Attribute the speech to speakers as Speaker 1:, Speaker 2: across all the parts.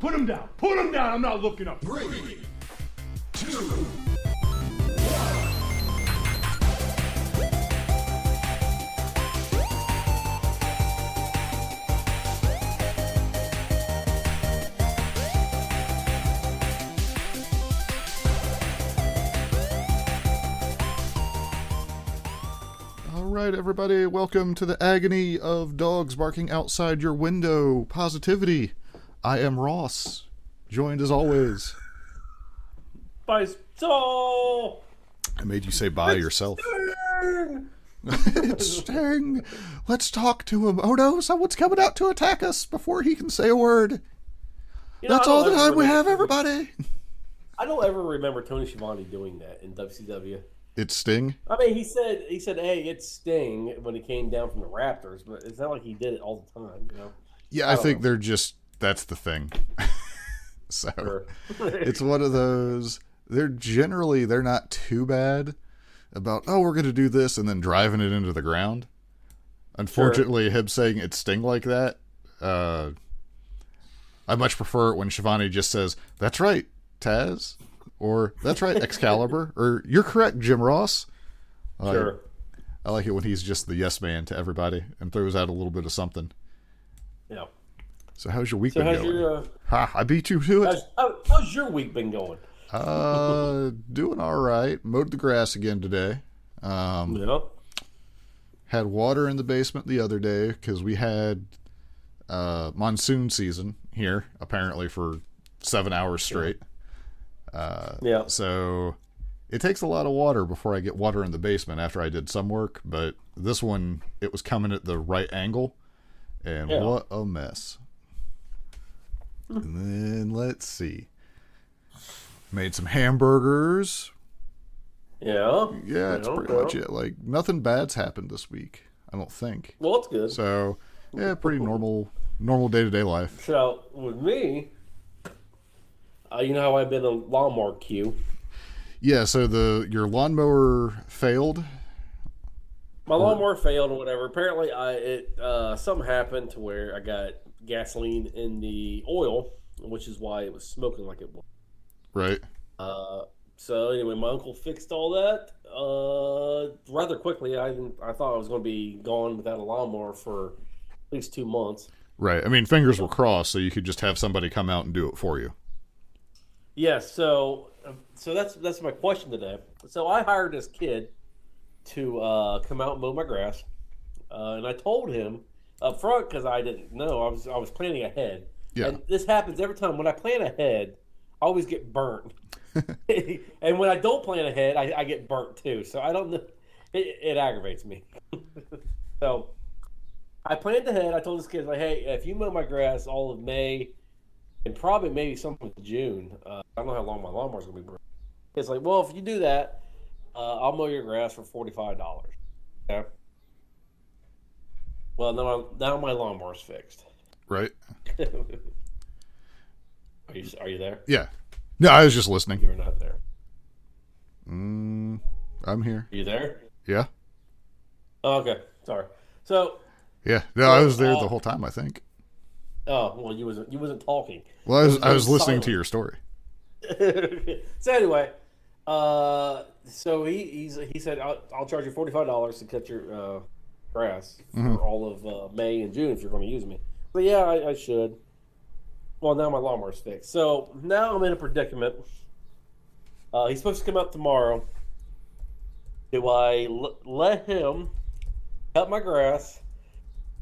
Speaker 1: Put him down. Put him down. I'm not looking up.
Speaker 2: 3, 2,
Speaker 3: All right, everybody, welcome to the agony of dogs barking outside your window. Positivity. I am Ross, joined as always.
Speaker 4: By Soul!
Speaker 3: I made you say bye yourself. It's Sting. Let's talk to him. Oh no, someone's coming out to attack us before he can say a word. That's all the time we have, everybody.
Speaker 4: I don't ever remember Tony Schiavone doing that in WCW.
Speaker 3: It's Sting?
Speaker 4: I mean, he said, hey, it's Sting when he came down from the Raptors, but it's not like he did it all the time, you know?
Speaker 3: Yeah, I think they're just, that's the thing. So,
Speaker 4: Sure.
Speaker 3: It's one of those, they're not too bad about, oh, we're going to do this and then driving it into the ground. Unfortunately, him saying it's Sting like that, I much prefer it when Schiavone just says, that's right, Taz. Or, that's right, Excalibur. Or, you're correct, Jim Ross.
Speaker 4: Sure.
Speaker 3: I like it when he's just the yes man to everybody and throws out a little bit of something.
Speaker 4: Yeah.
Speaker 3: So how's your week been going? I beat you to it.
Speaker 4: How's your week been going?
Speaker 3: Doing all right. Mowed the grass again today.
Speaker 4: Yeah.
Speaker 3: Had water in the basement the other day because we had monsoon season here, apparently for 7 hours straight.
Speaker 4: Yeah.
Speaker 3: So it takes a lot of water before I get water in the basement after I did some work, but this one, it was coming at the right angle, and what a mess. And then, let's see. Made some hamburgers.
Speaker 4: Yeah.
Speaker 3: Yeah, that's pretty much it. Like, nothing bad's happened this week, I don't think.
Speaker 4: Well, that's good.
Speaker 3: So, yeah, pretty normal day-to-day life.
Speaker 4: So, with me, you know how I've been a lawnmower queue?
Speaker 3: Yeah, so your lawnmower failed?
Speaker 4: My lawnmower failed or whatever. Apparently, something happened to where I got gasoline in the oil, which is why it was smoking like it was.
Speaker 3: Right.
Speaker 4: So anyway, my uncle fixed all that rather quickly. I thought I was going to be gone without a lawnmower for at least 2 months.
Speaker 3: Right. I mean, fingers were crossed, so you could just have somebody come out and do it for you.
Speaker 4: Yeah. So that's my question today. So I hired this kid to come out and mow my grass, and I told him up front because I didn't know. I was planning ahead.
Speaker 3: Yeah.
Speaker 4: And this happens every time when I plan ahead. I always get burnt. And when I don't plan ahead, I get burnt too. So I don't know. It aggravates me. So I planned ahead. I told this kid, like, hey, if you mow my grass all of May and probably maybe some of June, I don't know how long my lawnmower's going to be burnt. It's like, well, if you do that, I'll mow your grass for $45. Okay? Well, now my lawnmower's fixed.
Speaker 3: Right.
Speaker 4: Are you there?
Speaker 3: Yeah. No, I was just listening.
Speaker 4: You're not there.
Speaker 3: I'm here.
Speaker 4: Are you there?
Speaker 3: Yeah.
Speaker 4: Oh, okay. Sorry. So.
Speaker 3: Yeah. No, I was there the whole time, I think.
Speaker 4: Oh, well, you wasn't talking.
Speaker 3: Well, I was listening to your story.
Speaker 4: So anyway, so he said I'll charge you $45 to cut your grass for all of May and June if you're going to use me. But yeah, I should. Well, now my lawnmower's fixed. So now I'm in a predicament. He's supposed to come out tomorrow. Do I let him cut my grass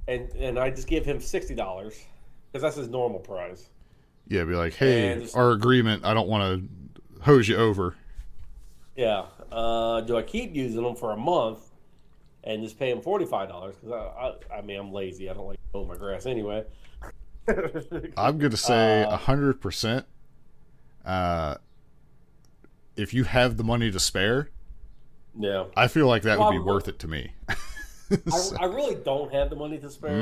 Speaker 4: and I just give him $60 because that's his normal price?
Speaker 3: Yeah, be like, hey, our agreement, I don't want to hose you over.
Speaker 4: Yeah. Do I keep using them for a month and just pay him $45? Because I mean, I'm lazy. I don't like mowing my grass anyway.
Speaker 3: I'm going to say 100%. If you have the money to spare,
Speaker 4: yeah,
Speaker 3: I feel like that would be worth it to me.
Speaker 4: I really don't have the money to spare.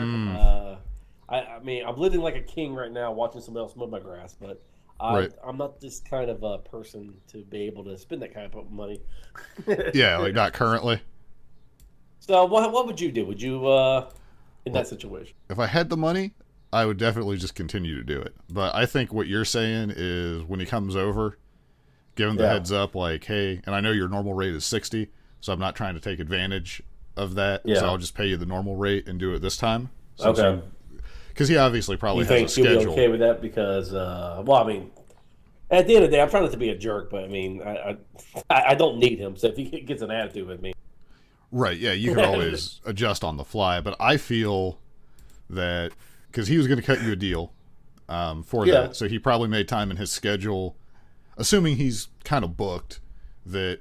Speaker 4: I mean, I'm living like a king right now watching somebody else mow my grass, but I'm not this kind of a person to be able to spend that kind of money.
Speaker 3: Yeah, like not currently.
Speaker 4: So what would you do? Would you in that situation?
Speaker 3: If I had the money, I would definitely just continue to do it. But I think what you're saying is when he comes over, give him the heads up, like, hey, and I know your normal rate is 60, so I'm not trying to take advantage of that. So I'll just pay you the normal rate and do it this time.
Speaker 4: Okay.
Speaker 3: Because he obviously probably has a
Speaker 4: think
Speaker 3: schedule.
Speaker 4: you'll be okay with that? Because, well, I mean, at the end of the day, I'm trying not to be a jerk, but I mean, I don't need him. So if he gets an attitude with me,
Speaker 3: right? Yeah, you can always adjust on the fly. But I feel that because he was going to cut you a deal for that, so he probably made time in his schedule, assuming he's kind of booked. That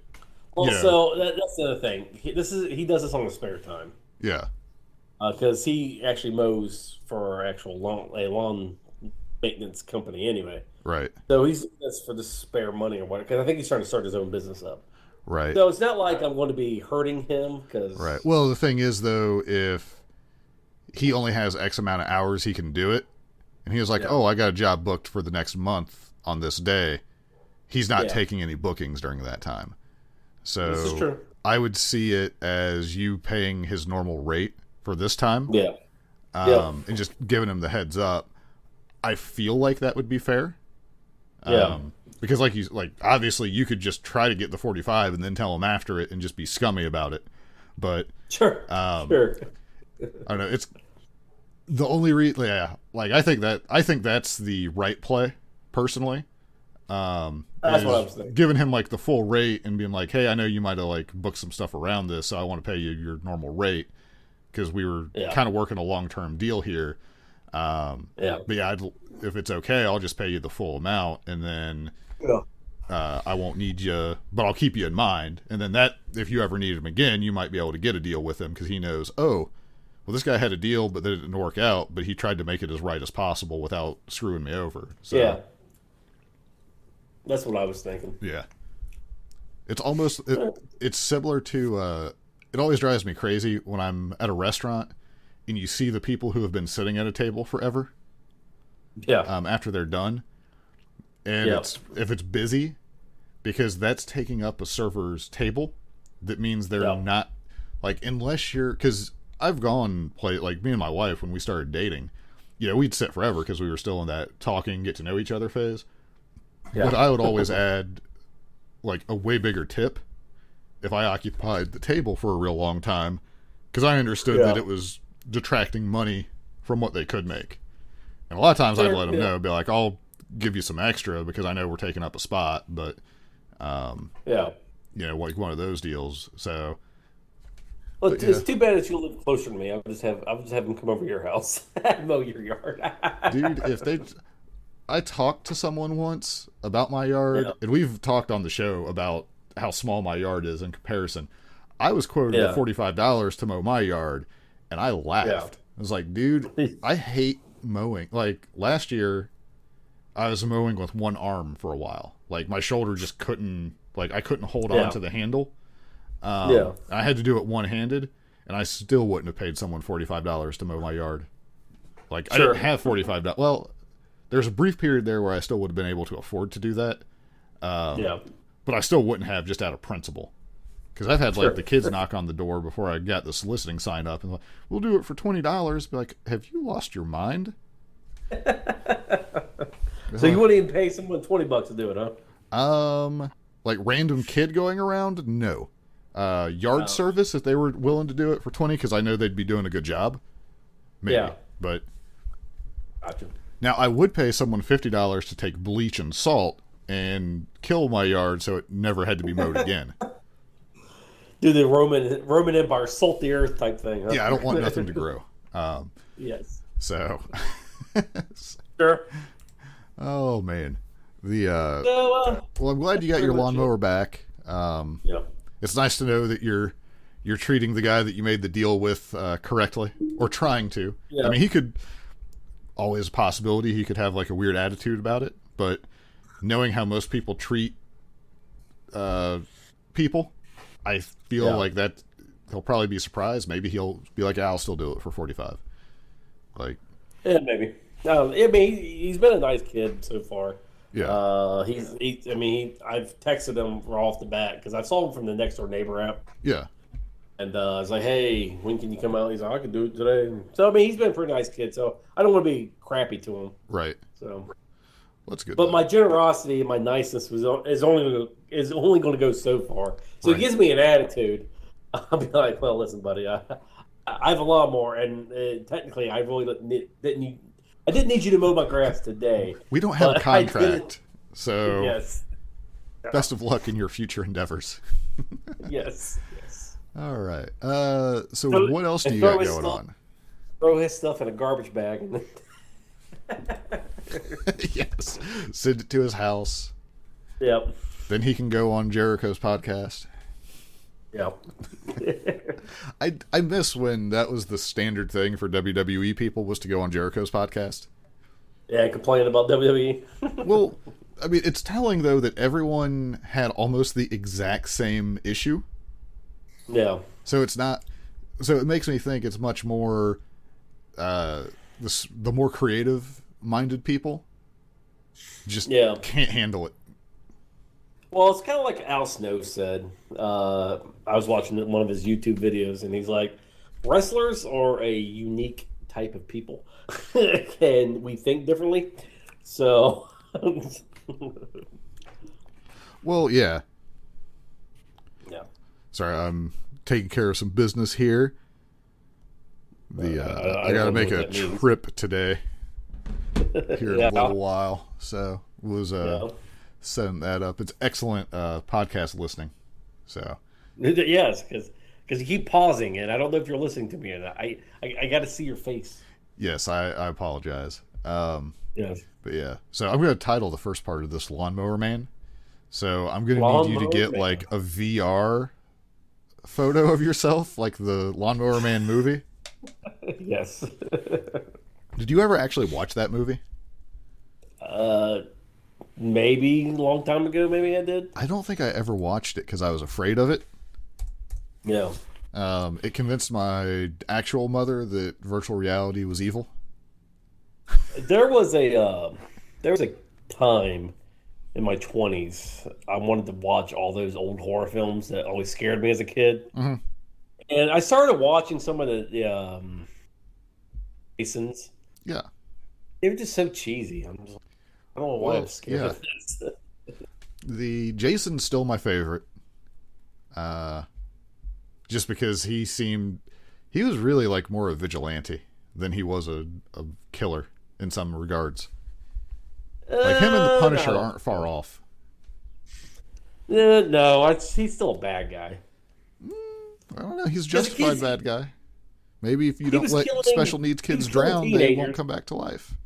Speaker 4: so that's the other thing. He does this on his spare time.
Speaker 3: Yeah,
Speaker 4: because he actually mows for actual lawn maintenance company anyway.
Speaker 3: Right.
Speaker 4: So he's doing this for the spare money or what? Because I think he's trying to start his own business up.
Speaker 3: Right.
Speaker 4: So it's not like I'm going to be hurting him.
Speaker 3: Right. Well, the thing is, though, if he only has X amount of hours, he can do it. And he was like, oh, I got a job booked for the next month on this day. He's not taking any bookings during that time. So
Speaker 4: this is true.
Speaker 3: I would see it as you paying his normal rate for this time.
Speaker 4: Yeah.
Speaker 3: And just giving him the heads up. I feel like that would be fair. Because obviously you could just try to get the 45 and then tell him after it and just be scummy about it. But
Speaker 4: sure.
Speaker 3: I don't know. It's the only reason. Yeah, like I think that's the right play personally.
Speaker 4: That's what I was thinking.
Speaker 3: Giving him like the full rate and being like, hey, I know you might have like booked some stuff around this, so I want to pay you your normal rate because we were kind of working a long-term deal here. But yeah, if it's okay, I'll just pay you the full amount, and then I won't need you, but I'll keep you in mind. And then that, if you ever need him again, you might be able to get a deal with him because he knows, oh, well, this guy had a deal, but that didn't work out, but he tried to make it as right as possible without screwing me over. So,
Speaker 4: that's what I was thinking.
Speaker 3: Yeah. It's almost, it's similar to, it always drives me crazy when I'm at a restaurant and you see the people who have been sitting at a table forever.
Speaker 4: Yeah.
Speaker 3: After they're done. And if it's busy, because that's taking up a server's table, that means they're not, like, unless you're, because I've gone play, like, me and my wife, when we started dating, we'd sit forever because we were still in that talking, get to know each other phase. Yeah. But I would always add, like, a way bigger tip if I occupied the table for a real long time, because I understood that it was detracting money from what they could make. And a lot of times I'd let them know, be like, I'll give you some extra because I know we're taking up a spot, but, like one of those deals. So,
Speaker 4: well, it's too bad that you live closer to me. I'll just have them come over to your house and mow your yard.
Speaker 3: Dude, I talked to someone once about my yard, and we've talked on the show about how small my yard is in comparison. I was quoted at $45 to mow my yard, and I laughed. I was like, dude, I hate mowing. Like, last year, I was mowing with one arm for a while. Like, my shoulder just couldn't, like, I couldn't hold on to the handle. I had to do it one-handed, and I still wouldn't have paid someone $45 to mow my yard. Like, I didn't have $45. Well, there's a brief period there where I still would have been able to afford to do that. But I still wouldn't have, just out of principle. Because I've had, like, the kids knock on the door before I got the soliciting sign up, and like, we'll do it for $20. Be like, have you lost your mind?
Speaker 4: So you wouldn't even pay someone $20 to do it, huh?
Speaker 3: Like random kid going around? No. Yard service, if they were willing to do it for $20, because I know they'd be doing a good job. Maybe. Yeah. But
Speaker 4: gotcha.
Speaker 3: Now I would pay someone $50 to take bleach and salt and kill my yard so it never had to be mowed again.
Speaker 4: Do the Roman Empire salt the earth type thing, huh?
Speaker 3: Yeah, I don't want nothing to grow.
Speaker 4: Yes.
Speaker 3: So.
Speaker 4: Sure.
Speaker 3: Oh man. Well, I'm glad you got your lawnmower back. It's nice to know that you're treating the guy that you made the deal with correctly, or trying to. Yeah. I mean, he could, always a possibility he could have like a weird attitude about it, but knowing how most people treat people, I feel like that he'll probably be surprised. Maybe he'll be like, I'll still do it for 45. Like,
Speaker 4: yeah, maybe. I mean, he's been a nice kid so far.
Speaker 3: Yeah.
Speaker 4: I've texted him right off the bat because I saw him from the next door neighbor app.
Speaker 3: Yeah.
Speaker 4: And I was like, hey, when can you come out? He's like, I can do it today. So, I mean, he's been a pretty nice kid, so I don't want to be crappy to him.
Speaker 3: Right.
Speaker 4: So,
Speaker 3: Well, that's good.
Speaker 4: but my generosity and my niceness is only going to go so far. So
Speaker 3: Right.
Speaker 4: it gives me an attitude. I'll be like, well, listen, buddy, I have a lawnmower, and technically, I really didn't need you to mow my grass today.
Speaker 3: We don't have a
Speaker 4: but I did-
Speaker 3: contract, so
Speaker 4: Yes,
Speaker 3: best of luck in your future endeavors.
Speaker 4: yes.
Speaker 3: All right. So what else do you got going on?
Speaker 4: Throw his stuff in a garbage bag.
Speaker 3: Yes. Send it to his house.
Speaker 4: Yep.
Speaker 3: Then he can go on Jericho's podcast.
Speaker 4: Yep.
Speaker 3: I miss when that was the standard thing for WWE people was to go on Jericho's podcast.
Speaker 4: Yeah, complaining about WWE.
Speaker 3: Well, I mean, it's telling though that everyone had almost the exact same issue.
Speaker 4: Yeah.
Speaker 3: So it's not. So it makes me think it's much more the more creative minded people just can't handle it.
Speaker 4: Well, it's kind of like Al Snow said. I was watching one of his YouTube videos, and he's like, wrestlers are a unique type of people, and we think differently. So,
Speaker 3: Well, yeah.
Speaker 4: yeah.
Speaker 3: Sorry, I'm taking care of some business here. I got to
Speaker 4: don't
Speaker 3: make
Speaker 4: know
Speaker 3: a
Speaker 4: what that means.
Speaker 3: trip today here in
Speaker 4: Yeah.
Speaker 3: a little while, so was
Speaker 4: Yeah.
Speaker 3: setting that up. It's excellent podcast listening. So
Speaker 4: Yes, because you keep pausing, and I don't know if you're listening to me or not. I got to see your face.
Speaker 3: yes, I apologize.
Speaker 4: Yes.
Speaker 3: But yeah, so I'm going to title the first part of this Lawnmower Man. So I'm going to need you to
Speaker 4: Lawnmower
Speaker 3: get
Speaker 4: Man.
Speaker 3: like a VR photo of yourself, like the Lawnmower Man movie.
Speaker 4: Yes.
Speaker 3: Did you ever actually watch that movie?
Speaker 4: Maybe a long time ago. Maybe I did.
Speaker 3: I don't think I ever watched it because I was afraid of it.
Speaker 4: Yeah.
Speaker 3: It convinced my actual mother that virtual reality was evil.
Speaker 4: There was a time in my 20s I wanted to watch all those old horror films that always scared me as a kid.
Speaker 3: Mm-hmm.
Speaker 4: And I started watching some of the Jasons.
Speaker 3: Yeah.
Speaker 4: They were just so cheesy. I don't know why
Speaker 3: Well,
Speaker 4: I'm scared of this.
Speaker 3: The Jason's still my favorite. Just because he was really like more a vigilante than he was a killer in some regards. Like him and the Punisher
Speaker 4: No.
Speaker 3: aren't far off.
Speaker 4: No, he's still a bad guy.
Speaker 3: I don't know. He's
Speaker 4: Because
Speaker 3: justified
Speaker 4: he's-
Speaker 3: bad guy. Maybe if you
Speaker 4: He
Speaker 3: don't
Speaker 4: was
Speaker 3: let
Speaker 4: killing-
Speaker 3: special needs
Speaker 4: he was
Speaker 3: kids
Speaker 4: killing
Speaker 3: drown, they
Speaker 4: teenagers.
Speaker 3: won't come back to life.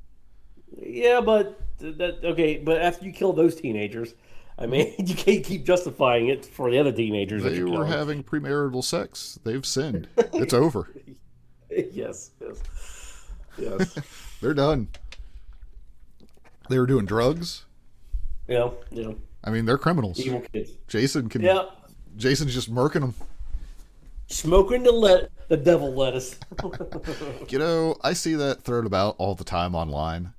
Speaker 4: Yeah, but but after you kill those teenagers, I mean, you can't keep justifying it for the other teenagers that
Speaker 3: They
Speaker 4: you
Speaker 3: were
Speaker 4: killed.
Speaker 3: having premarital sex. They've sinned. It's over.
Speaker 4: Yes.
Speaker 3: They're done. They were doing drugs.
Speaker 4: Yeah.
Speaker 3: I mean, they're criminals.
Speaker 4: Evil kids.
Speaker 3: Jason's just murking them.
Speaker 4: Smoking the devil lettuce.
Speaker 3: You know, I see that thrown about all the time online.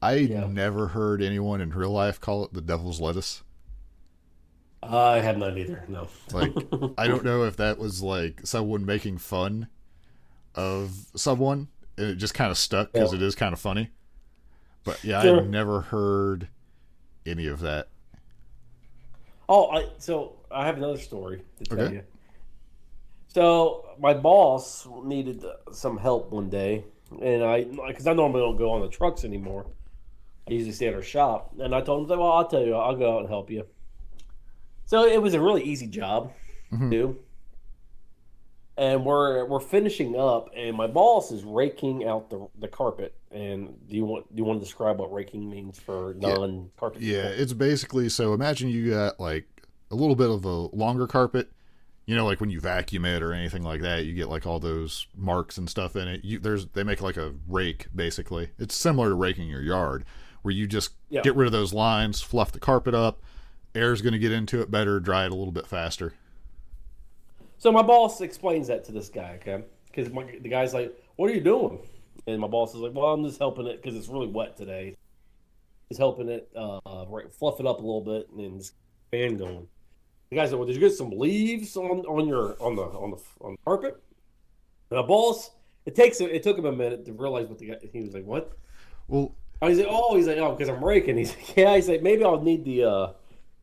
Speaker 3: I never heard anyone in real life call it the devil's lettuce.
Speaker 4: I have not either. No.
Speaker 3: Like, I don't know if that was like someone making fun of someone, and it just kind of stuck because it is kind of funny. But yeah,
Speaker 4: Sure.
Speaker 3: I've never heard any of that.
Speaker 4: Oh, so I have another story to tell
Speaker 3: Okay.
Speaker 4: you. So my boss needed some help one day, and because I normally don't go on the trucks anymore. I usually stay at our shop, and I told him, "Well, I'll tell you, I'll go out and help you." So it was a really easy job to do, and we're finishing up, and my boss is raking out the carpet. And do you want to describe what raking means for non-carpet?
Speaker 3: Yeah,
Speaker 4: people?
Speaker 3: it's basically, so imagine you got like a little bit of a longer carpet. You know, like when you vacuum it or anything like that, you get like all those marks and stuff in it. They make like a rake, basically. It's similar to raking your yard, where you just get rid of those lines, fluff the carpet up. Air's going to get into it better, dry it a little bit faster.
Speaker 4: So my boss explains that to this guy, okay? Because the guy's like, "What are you doing?" And my boss is like, "Well, I'm just helping it because it's really wet today. Just helping it fluff it up a little bit and just fan going." The guy said, "Well, did you get some leaves on the carpet?" And the boss, it took him a minute to realize what the guy. He was like, "What?"
Speaker 3: Well,
Speaker 4: He's like, "Oh, because I'm raking." He's like, "Yeah." He's like, "Maybe I'll need the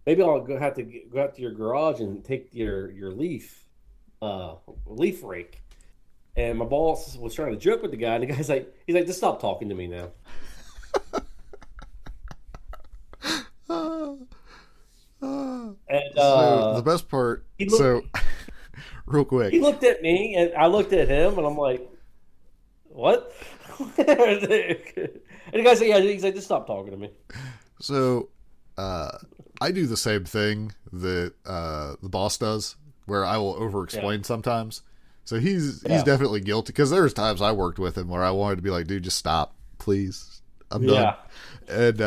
Speaker 4: maybe I'll have to go out to your garage and take your leaf rake." And my boss was trying to joke with the guy, and the guy's like, "He's like, just stop talking to me now." And
Speaker 3: so the best part. Real quick,
Speaker 4: he looked at me, and I looked at him, and I'm like, "What?" And the guy's like, "Yeah." He's like, "Just stop talking to me."
Speaker 3: So, I do the same thing that the boss does, where I will over-explain sometimes. So he's definitely guilty, because there's times I worked with him where I wanted to be like, "Dude, just stop, please. I'm done." And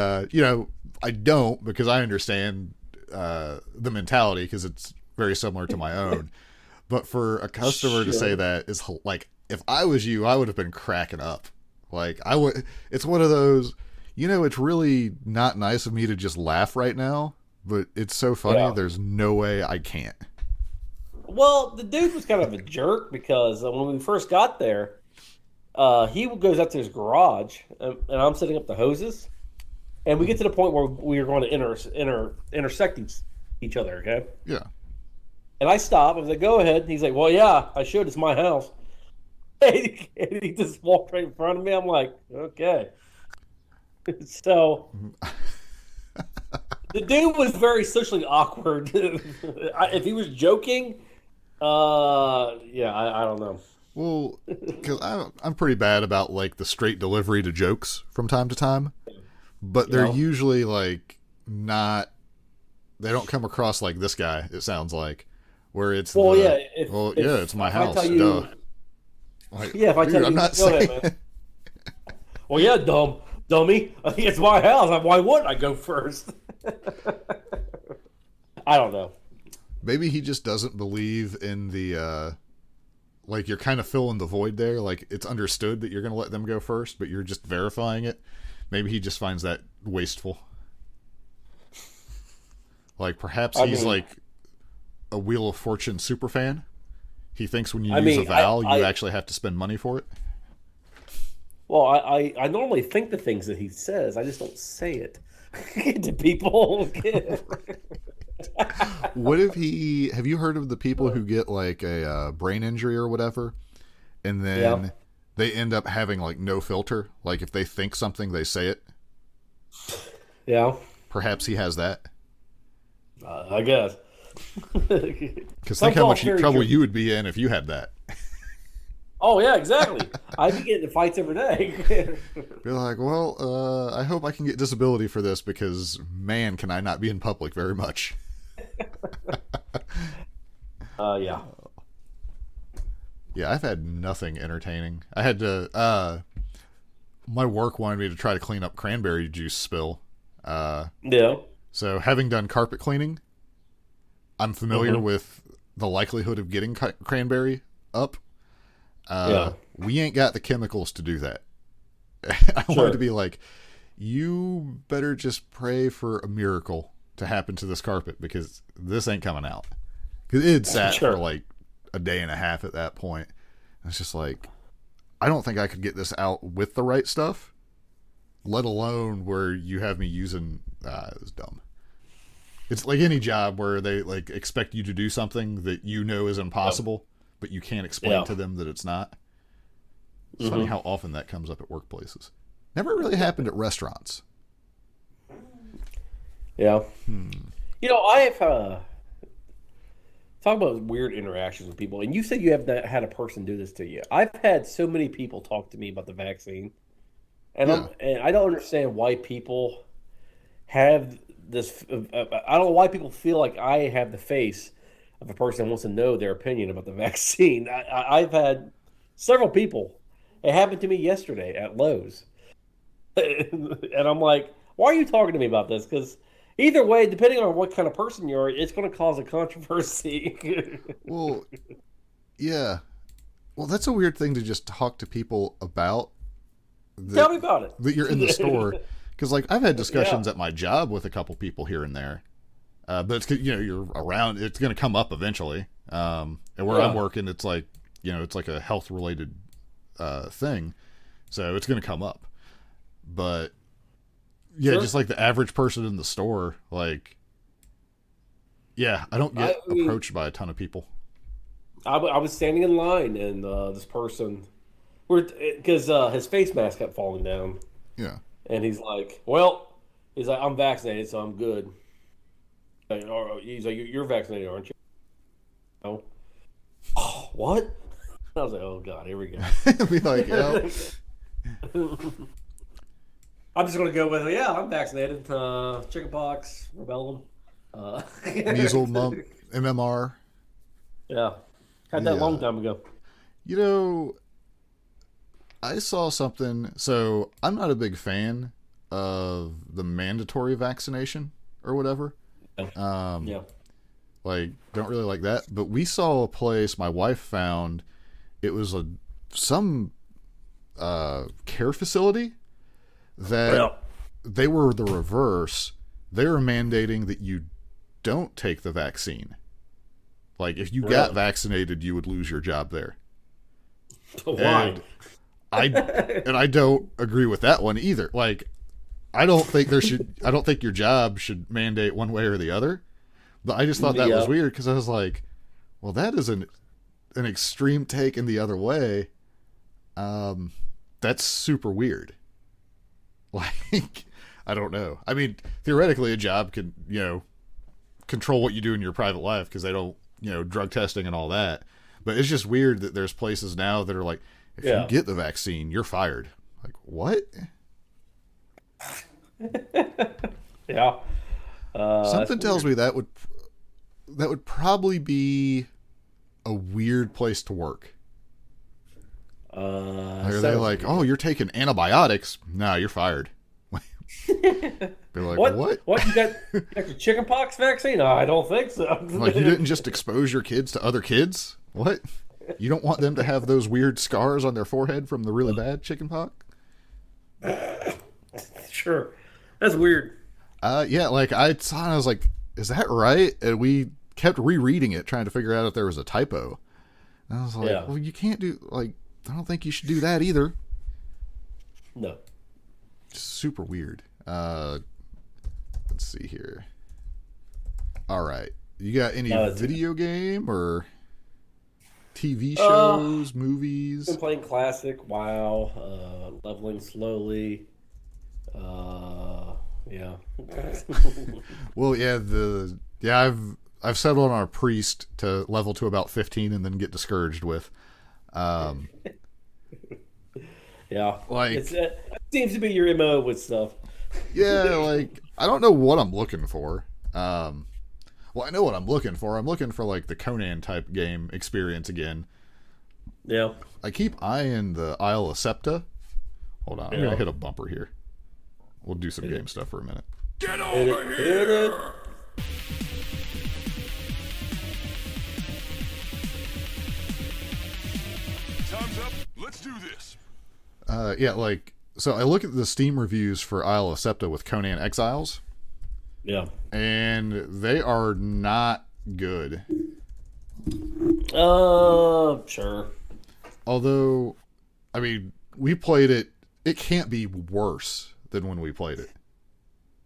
Speaker 3: I don't, because I understand the mentality, because it's very similar to my own. But for a customer to say that is like, if I was you, I would have been cracking up. Like, I would. It's one of those. It's really not nice of me to just laugh right now, but it's so funny. Yeah. There's no way I can't.
Speaker 4: Well, the dude was kind of a jerk, because when we first got there, he goes up to his garage, and I'm setting up the hoses, and we get to the point where we are going to intersect each other. Okay.
Speaker 3: Yeah.
Speaker 4: And I stop. I was like, "Go ahead." And he's like, "Well, yeah, I should. It's my house." And he just walked right in front of me. I'm like, "Okay." So the dude was very socially awkward. If he was joking, I don't know.
Speaker 3: Well, because I'm pretty bad about like the straight delivery to jokes from time to time, but they're usually like not. They don't come across like this guy. It sounds like where it's it's my house. Duh. Like,
Speaker 4: if I tell you,
Speaker 3: I'm not
Speaker 4: go
Speaker 3: saying.
Speaker 4: ahead, man. Well, yeah, dummy. It's my house. Why wouldn't I go first? I don't know.
Speaker 3: Maybe he just doesn't believe in the, like, you're kind of filling the void there. Like, it's understood that you're going to let them go first, but you're just verifying it. Maybe he just finds that wasteful. Like, perhaps he's like a Wheel of Fortune super fan. He thinks when you use a vowel, you actually have to spend money for it.
Speaker 4: Well, I normally think the things that he says. I just don't say it to people.
Speaker 3: What if have you heard of the people who get like a brain injury or whatever, and then they end up having like no filter? Like if they think something, they say it.
Speaker 4: Yeah.
Speaker 3: Perhaps he has that.
Speaker 4: I guess.
Speaker 3: Because think how much trouble you would be in if you had that.
Speaker 4: Oh, yeah, exactly. I'd be getting in fights every day.
Speaker 3: Be like, well, I hope I can get disability for this, because, man, can I not be in public very much.
Speaker 4: Yeah.
Speaker 3: Yeah, I've had nothing entertaining. I had to, my work wanted me to try to clean up cranberry juice spill.
Speaker 4: Yeah.
Speaker 3: So having done carpet cleaning, I'm familiar with the likelihood of getting cranberry up. We ain't got the chemicals to do that. I wanted to be like, you better just pray for a miracle to happen to this carpet, because this ain't coming out. Because it sat for like a day and a half at that point. And it's just like, I don't think I could get this out with the right stuff, let alone where you have me using, it was dumb. It's like any job where they like expect you to do something that you know is impossible, but you can't explain to them that it's not. It's funny how often that comes up at workplaces. Never really happened at restaurants.
Speaker 4: Yeah. You know, I've talk about weird interactions with people, and you said you have not had a person do this to you. I've had so many people talk to me about the vaccine, and I don't understand why people have this. I don't know why people feel like I have the face of a person that wants to know their opinion about the vaccine. I've had several people. It happened to me yesterday at Lowe's. And I'm like, why are you talking to me about this? Because either way, depending on what kind of person you are, it's going to cause a controversy.
Speaker 3: Well, yeah. Well, that's a weird thing to just talk to people about.
Speaker 4: Tell me about it.
Speaker 3: That you're in the store. Because, like, I've had discussions at my job with a couple people here and there. But it's, you're around. It's going to come up eventually. And where I'm working, it's like it's like a health related thing, so it's going to come up. But yeah, just like the average person in the store, like, yeah, I don't get approached by a ton of people.
Speaker 4: I was standing in line, and this person, because his face mask kept falling down.
Speaker 3: Yeah.
Speaker 4: And he's like, I'm vaccinated, so I'm good. He's like, you're vaccinated, aren't you? No. Oh, what? I was like, oh, God, here we go.
Speaker 3: Be like, yeah.
Speaker 4: I'm just going to go with, yeah, I'm vaccinated. Chickenpox, rubella.
Speaker 3: Measles, MMR.
Speaker 4: Yeah. Had that long time ago.
Speaker 3: I saw something. So I'm not a big fan of the mandatory vaccination or whatever.
Speaker 4: Yeah.
Speaker 3: Like, don't really like that. But we saw a place my wife found. It was some care facility that they were the reverse. They were mandating that you don't take the vaccine. Like, if you got vaccinated, you would lose your job there.
Speaker 4: Why?
Speaker 3: And I don't agree with that one either. Like, I don't think your job should mandate one way or the other. But I just thought that was weird, because I was like, well, that is an extreme take in the other way. That's super weird. Like, I don't know. I mean, theoretically, a job can, control what you do in your private life, because they don't, drug testing and all that. But it's just weird that there's places now that are like, if you get the vaccine, you're fired. Like, what?
Speaker 4: Yeah.
Speaker 3: Something tells me that would probably be a weird place to work. Are they like, oh, you're taking antibiotics? No, you're fired. They're like, what?
Speaker 4: What? You got your chickenpox vaccine? I don't think so.
Speaker 3: Like, you didn't just expose your kids to other kids? What? You don't want them to have those weird scars on their forehead from the really bad chickenpox?
Speaker 4: Sure. That's weird.
Speaker 3: Yeah, like, I saw it and I was like, is that right? And we kept rereading it, trying to figure out if there was a typo. And I was like, well, you can't do, like, I don't think you should do that either.
Speaker 4: No.
Speaker 3: Super weird. Let's see here. All right. You got any video game or TV shows, movies?
Speaker 4: Been playing classic WoW, leveling slowly. Yeah.
Speaker 3: Well, I've settled on a priest to level to about 15 and then get discouraged with.
Speaker 4: Yeah,
Speaker 3: like,
Speaker 4: it seems to be your MO with stuff.
Speaker 3: Yeah, like, I don't know what I'm looking for. Well, I know what I'm looking for. I'm looking for, like, the Conan type game experience again.
Speaker 4: Yeah.
Speaker 3: I keep eyeing the Isle of Septa. Hold on, I'm gonna hit a bumper here. We'll do some game stuff for a minute.
Speaker 2: Get over here! Time's up. Let's do this.
Speaker 3: Yeah, like, so I look at the Steam reviews for Isle of Septa with Conan Exiles.
Speaker 4: Yeah.
Speaker 3: And they are not good.
Speaker 4: Sure.
Speaker 3: Although, I mean, we played it. It can't be worse than when we played it.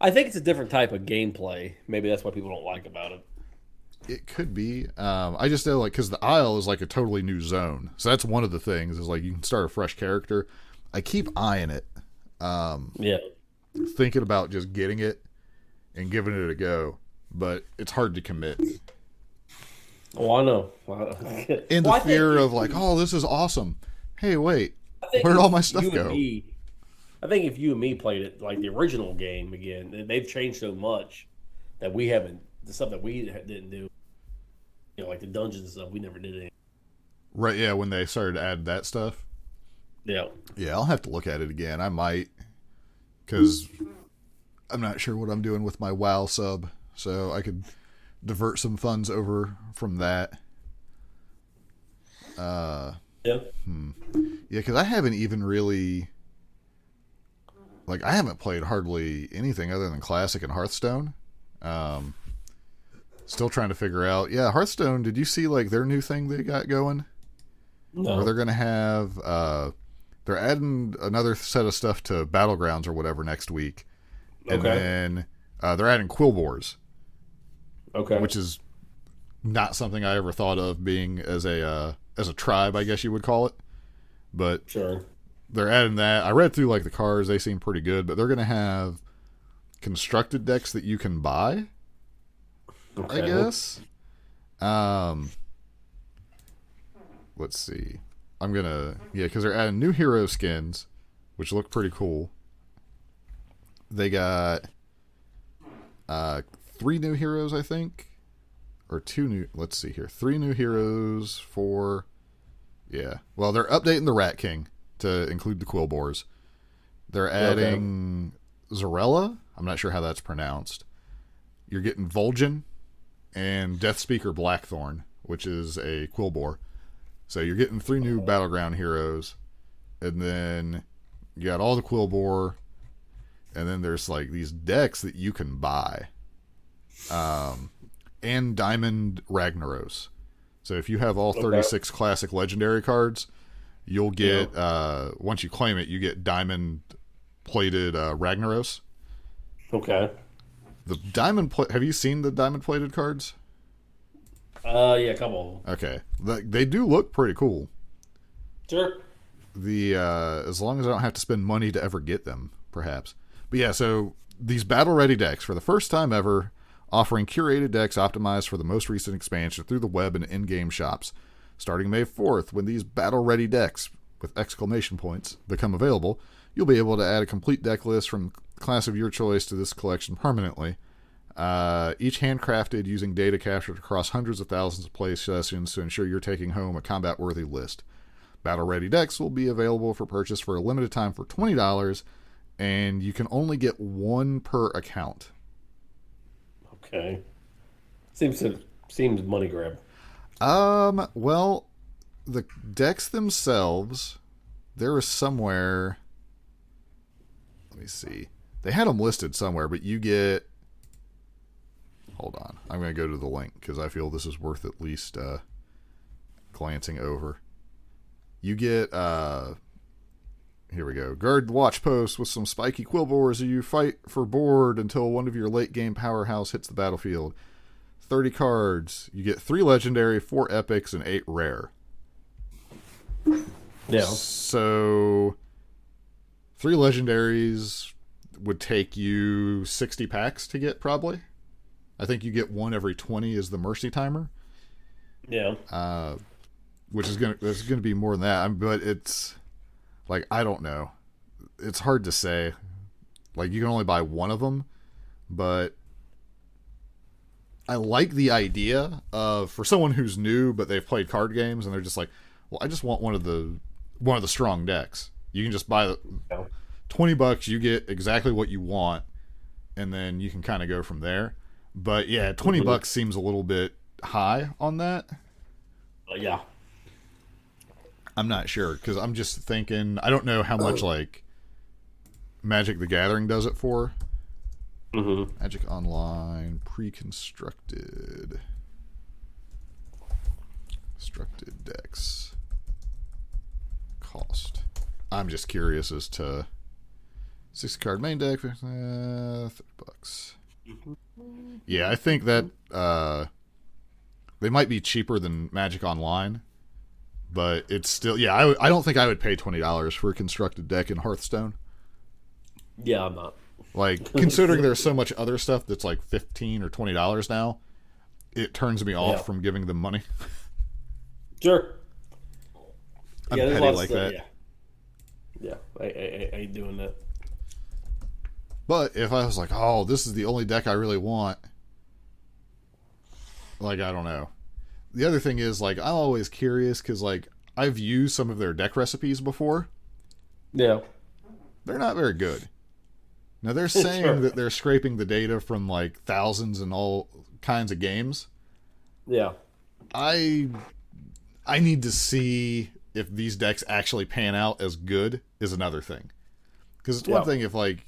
Speaker 4: I think it's a different type of gameplay. Maybe that's what people don't like about it.
Speaker 3: It could be. I just know, like, because the Isle is like a totally new zone. So that's one of the things, is like you can start a fresh character. I keep eyeing it. Thinking about just getting it and giving it a go. But it's hard to commit.
Speaker 4: Oh, I know.
Speaker 3: In the fear of, like, oh, this is awesome. Hey, wait. Where'd all my stuff go?
Speaker 4: I think if you and me played it, like the original game again, they've changed so much that we haven't, the stuff that we didn't do, like the dungeons and stuff, we never did anything.
Speaker 3: Right, yeah, when they started to add that stuff.
Speaker 4: Yeah.
Speaker 3: Yeah, I'll have to look at it again. I might, because I'm not sure what I'm doing with my WoW sub, so I could divert some funds over from that.
Speaker 4: Yeah.
Speaker 3: Yeah, because I haven't even really, like, I haven't played hardly anything other than Classic and Hearthstone. Still trying to figure out. Yeah, Hearthstone, did you see like their new thing they got going?
Speaker 4: No.
Speaker 3: Where they're going to have, they're adding another set of stuff to Battlegrounds or whatever next week. And
Speaker 4: Okay.
Speaker 3: then they're adding Quillbores.
Speaker 4: Okay.
Speaker 3: Which is not something I ever thought of being as a tribe, I guess you would call it. But
Speaker 4: Sure.
Speaker 3: they're adding that. I read through like the cards; they seem pretty good. But they're going to have constructed decks that you can buy.
Speaker 4: Okay.
Speaker 3: I guess. Let's see. Because they're adding new hero skins, which look pretty cool. They got 3 new heroes, I think, or 2 new. Let's see here, 3 new heroes for. Yeah, well, they're updating the Rat King to include the Quillbores. They're adding Zarella. I'm not sure how that's pronounced. You're getting Vol'jin and Deathspeaker Blackthorn, which is a Quillbore. So you're getting 3 new Battleground heroes, and then you got all the Quillbore, and then there's like these decks that you can buy. And Diamond Ragnaros. So if you have all 36 classic legendary cards, you'll get, once you claim it, you get diamond plated Ragnaros.
Speaker 4: Okay.
Speaker 3: Have you seen the diamond plated cards?
Speaker 4: Yeah, a couple.
Speaker 3: Okay. They do look pretty cool.
Speaker 4: Sure.
Speaker 3: As long as I don't have to spend money to ever get them, perhaps. But yeah, so these battle ready decks, for the first time ever, offering curated decks optimized for the most recent expansion through the web and in-game shops. Starting May 4th, when these battle-ready decks, with exclamation points, become available, you'll be able to add a complete deck list from class of your choice to this collection permanently. Each handcrafted using data captured across hundreds of thousands of play sessions to ensure you're taking home a combat-worthy list. Battle-ready decks will be available for purchase for a limited time for $20, and you can only get 1 per account.
Speaker 4: Okay. Seems money grab.
Speaker 3: Well, the decks themselves, there is somewhere. Let me see. They had them listed somewhere, but you get. Hold on. I'm going to go to the link because I feel this is worth at least glancing over. You get. Here we go. Guard the watch post with some spiky Quillbores as you fight for board until one of your late game powerhouse hits the battlefield. 30 cards. You get 3 legendary, 4 epics, and 8 rare.
Speaker 4: Yeah.
Speaker 3: So 3 legendaries would take you 60 packs to get, probably. I think you get 1 every 20 is the mercy timer.
Speaker 4: Yeah.
Speaker 3: Which is there's gonna be more than that. But it's like, I don't know. It's hard to say. Like, you can only buy 1 of them, but I like the idea of, for someone who's new but they've played card games and they're just like, well, I just want one of the strong decks. You can just buy $20, you get exactly what you want, and then you can kind of go from there. But yeah, $20 seems a little bit high on that.
Speaker 4: Yeah.
Speaker 3: I'm not sure, because I'm just thinking, I don't know how much like Magic the Gathering does it for. Magic Online pre-constructed decks cost. I'm just curious as to 60 card main deck, $30. Yeah, I think that they might be cheaper than Magic Online, but it's still, yeah, I don't think I would pay $20 for a constructed deck in Hearthstone.
Speaker 4: Yeah, I'm not.
Speaker 3: Like, considering there's so much other stuff that's like $15 or $20 now, it turns me off from giving them money.
Speaker 4: Sure.
Speaker 3: I'm petty like that.
Speaker 4: Yeah, I ain't doing that.
Speaker 3: But if I was like, oh, this is the only deck I really want, like, I don't know. The other thing is, like, I'm always curious because, like, I've used some of their deck recipes before.
Speaker 4: Yeah.
Speaker 3: They're not very good. Now, they're saying that they're scraping the data from, like, thousands and all kinds of games.
Speaker 4: Yeah.
Speaker 3: I need to see if these decks actually pan out as good is another thing. Because it's one thing if, like,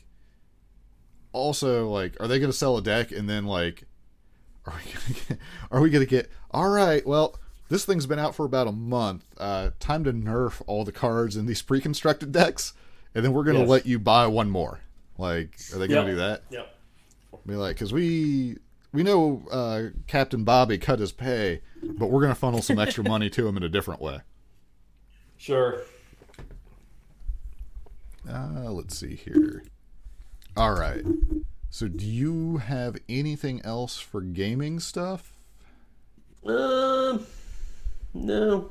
Speaker 3: also, like, are they going to sell a deck and then, like, Are we gonna get? All right, well, this thing's been out for about a month. Time to nerf all the cards in these pre-constructed decks, and then we're gonna let you buy one more. Like, are they gonna do that?
Speaker 4: Yep.
Speaker 3: Be like, because we know Captain Bobby cut his pay, but we're gonna funnel some extra money to him in a different way.
Speaker 4: Sure.
Speaker 3: Let's see here. All right. So, do you have anything else for gaming stuff?
Speaker 4: No.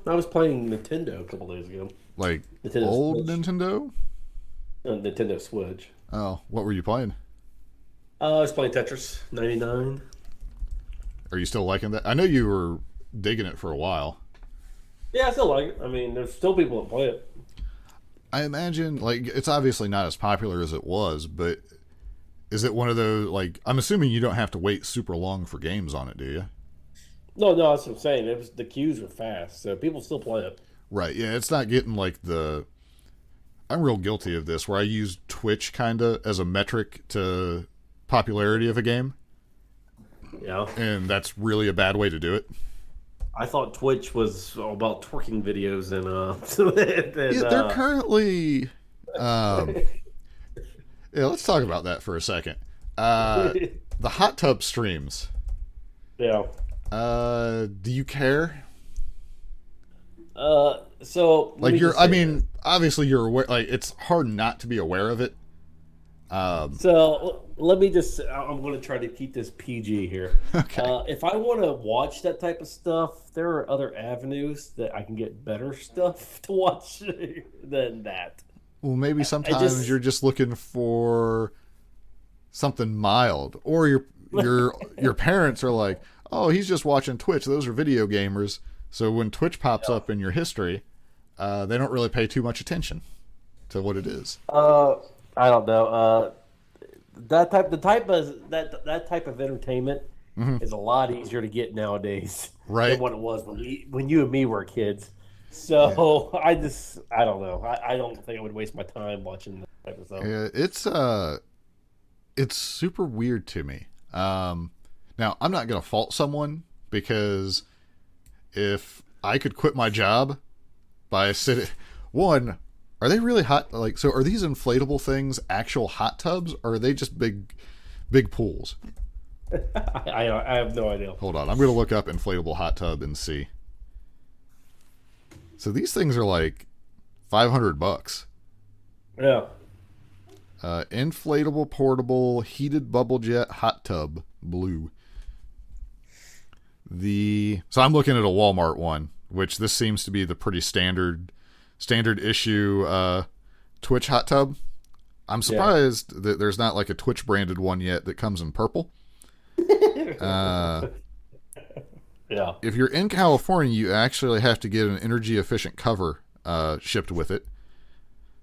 Speaker 4: I was playing Nintendo a couple days ago.
Speaker 3: Like
Speaker 4: Nintendo
Speaker 3: old
Speaker 4: Switch.
Speaker 3: Nintendo?
Speaker 4: Nintendo Switch.
Speaker 3: Oh, what were you playing?
Speaker 4: I was playing Tetris 99.
Speaker 3: Are you still liking that? I know you were digging it for a while.
Speaker 4: Yeah, I still like it. I mean, there's still people that play it.
Speaker 3: I imagine, like, it's obviously not as popular as it was, but is it one of those, like, I'm assuming you don't have to wait super long for games on it, do you?
Speaker 4: No, that's what I'm saying. The queues are fast, so people still play it.
Speaker 3: Right, yeah, it's not getting, like, I'm real guilty of this, where I use Twitch, kind of, as a metric to popularity of a game.
Speaker 4: Yeah.
Speaker 3: And that's really a bad way to do it.
Speaker 4: I thought Twitch was all about twerking videos and
Speaker 3: They're currently let's talk about that for a second. The hot tub streams.
Speaker 4: Yeah.
Speaker 3: Do you care?
Speaker 4: So
Speaker 3: Like obviously you're aware, like it's hard not to be aware of it.
Speaker 4: So let me just, I'm going to try to keep this PG here.
Speaker 3: Okay.
Speaker 4: If I want to watch that type of stuff, there are other avenues that I can get better stuff to watch than that.
Speaker 3: Well, maybe sometimes you're just looking for something mild, or your parents are like, oh, he's just watching Twitch. Those are video gamers. So when Twitch pops up in your history, they don't really pay too much attention to what it is.
Speaker 4: I don't know. That type of entertainment is a lot easier to get nowadays,
Speaker 3: right?
Speaker 4: Than what it was when you and me were kids. So yeah. I don't know. I don't think I would waste my time watching that type of stuff.
Speaker 3: Yeah, it's super weird to me. Now I'm not gonna fault someone, because if I could quit my job by sitting are they really hot? Like, so are these inflatable things actual hot tubs, or are they just big pools?
Speaker 4: I have no idea.
Speaker 3: Hold on, I'm going to look up inflatable hot tub and see. So these things are like $500.
Speaker 4: Yeah.
Speaker 3: Inflatable portable heated bubble jet hot tub blue. So I'm looking at a Walmart one, which this seems to be the pretty standard issue Twitch hot tub. I'm surprised that there's not like a Twitch branded one yet that comes in purple.
Speaker 4: Yeah.
Speaker 3: If you're in California, you actually have to get an energy efficient cover shipped with it. It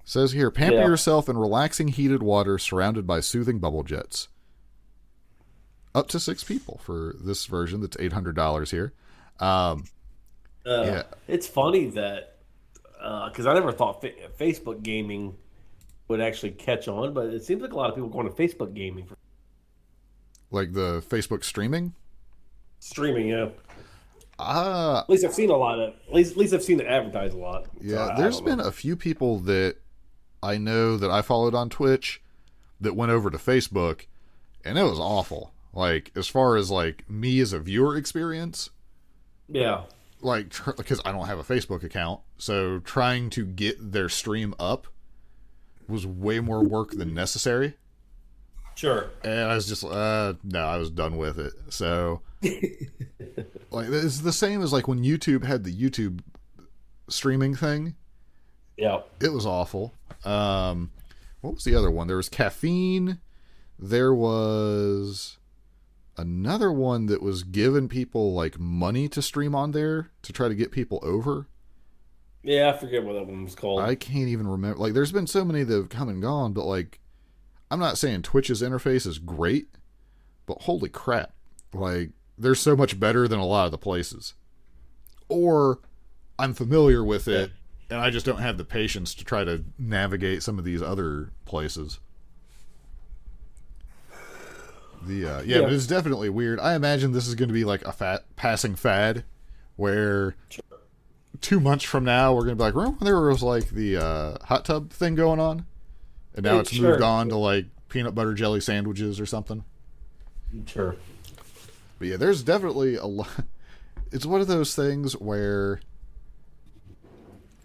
Speaker 3: says here, pamper yourself in relaxing heated water surrounded by soothing bubble jets. Up to 6 people for this version that's $800 here.
Speaker 4: It's funny that because I never thought Facebook gaming would actually catch on, but it seems like a lot of people going to Facebook gaming.
Speaker 3: Like the Facebook streaming?
Speaker 4: Streaming, yeah.
Speaker 3: At
Speaker 4: least I've seen a lot of. At least I've seen it advertised a lot.
Speaker 3: Yeah, there's been a few people that I know that I followed on Twitch that went over to Facebook, and it was awful. Like, as far as like me as a viewer experience.
Speaker 4: Yeah.
Speaker 3: Like, because I don't have a Facebook account, so trying to get their stream up was way more work than necessary.
Speaker 4: Sure.
Speaker 3: And I was just, no, I was done with it. So, like, it's the same as like when YouTube had the YouTube streaming thing.
Speaker 4: Yeah.
Speaker 3: It was awful. What was the other one? There was Caffeine. There was another one that was giving people like money to stream on there to try to get people over.
Speaker 4: Yeah, I forget what that one was called.
Speaker 3: I can't even remember. Like, there's been so many that have come and gone, but like, I'm not saying Twitch's interface is great, but holy crap. Like, they're so much better than a lot of the places. Or I'm familiar with it, and I just don't have the patience to try to navigate some of these other places. But it's definitely weird. I imagine this is going to be like a passing fad, where 2 months from now we're going to be like, remember when there was like the hot tub thing going on, and now it's moved on to like peanut butter jelly sandwiches or something.
Speaker 4: Sure.
Speaker 3: But yeah, there's definitely a lot. It's one of those things where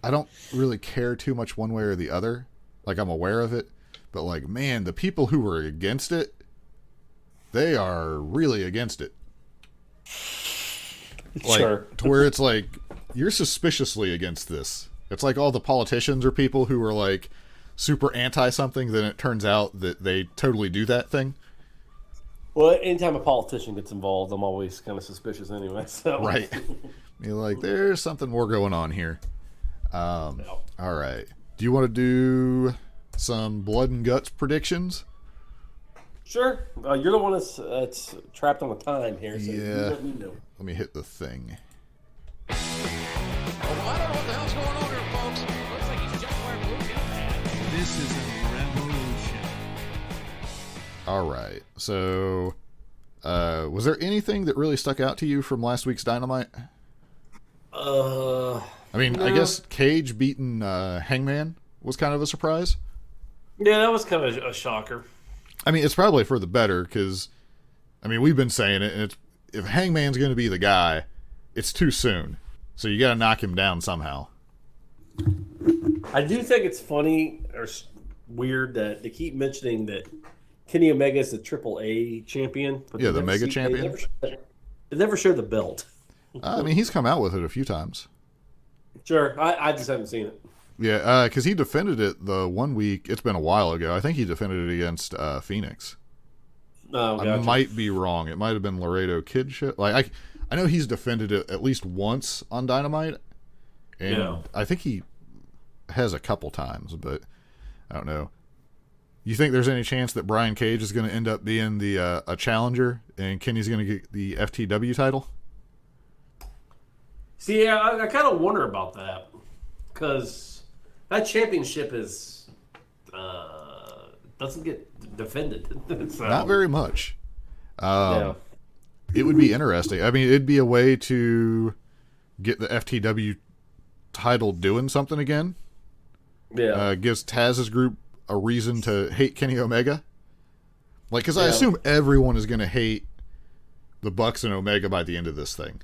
Speaker 3: I don't really care too much one way or the other. Like, I'm aware of it, but like, man, the people who were against it, they are really against it. Like,
Speaker 4: sure.
Speaker 3: To where it's like, you're suspiciously against this. It's like all the politicians or people who are like super anti something, then it turns out that they totally do that thing.
Speaker 4: Well, anytime a politician gets involved, I'm always kind of suspicious anyway. So.
Speaker 3: Right. You're like, there's something more going on here. All right. Do you want to do some blood and guts predictions?
Speaker 4: Sure. You're the one that's trapped on a time here. So you let me know.
Speaker 3: Let me hit the thing.
Speaker 5: Well, I don't know what the hell's going on here, folks. Looks like he's just wearing blue pants. This is a revolution.
Speaker 3: All right. So, was there anything that really stuck out to you from last week's Dynamite? I mean, no. I guess Cage beating Hangman was kind of a surprise.
Speaker 4: Yeah, that was kind of a shocker.
Speaker 3: I mean, it's probably for the better because, I mean, we've been saying it, and it's, if Hangman's going to be the guy, it's too soon. So you got to knock him down somehow.
Speaker 4: I do think it's funny or weird that they keep mentioning that Kenny Omega is the AAA champion. But the Mega champion. They never share the belt.
Speaker 3: I mean, he's come out with it a few times. Sure.
Speaker 4: I just haven't seen it.
Speaker 3: Yeah, because he defended it the 1 week. It's been a while ago. I think he defended it against Phoenix.
Speaker 4: Oh, gotcha.
Speaker 3: I might be wrong. It might have been Laredo Kid shit. Like I know he's defended it at least once on Dynamite, and I think he has a couple times, but I don't know. You think there's any chance that Brian Cage is going to end up being the a challenger, and Kenny's going to get the FTW title?
Speaker 4: See, I kind of wonder about that because that championship is doesn't get defended. So.
Speaker 3: Not very much. It would be interesting. I mean, it'd be a way to get the FTW title doing something again.
Speaker 4: Yeah.
Speaker 3: Gives Taz's group a reason to hate Kenny Omega. Like, because I assume everyone is going to hate the Bucks and Omega by the end of this thing.